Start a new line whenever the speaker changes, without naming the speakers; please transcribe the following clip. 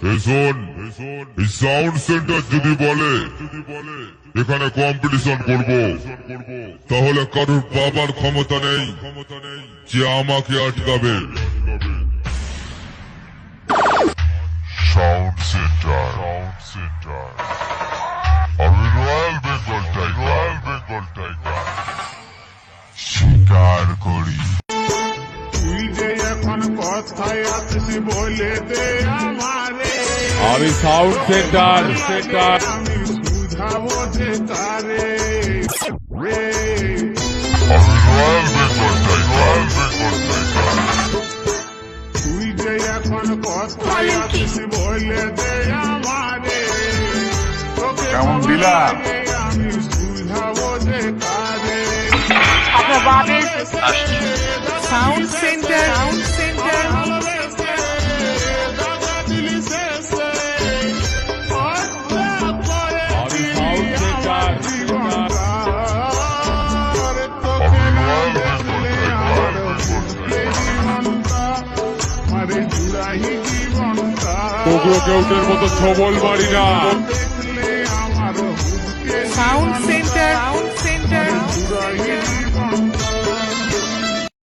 এই sound centre যদি বলে এখানে কম্পিটিশন করব, তাহলে কারোর বাবার ক্ষমতা নেই যে আমাকে আটকাবে। সাউন্ড সেন্টার, আমি রয়্যাল বেঙ্গল টাইগার শিকার করি।
তুই যে এখন কথায় আছিস বলে দে আমারে,
আমি সাউন্ড সেন্টার
আমি বুঝাবো যে তারে রে।
আমি রয়্যাল বেঙ্গল টাইগার
তুই যে এখন কথায় আছিস বলে দে আমারে, তোকে
কেমন দিলাম?
আমি বুঝাবো যে তারে।
সাউন্ড সেন্টার
ওগুলো কেউটের মতো ছবল মারি না।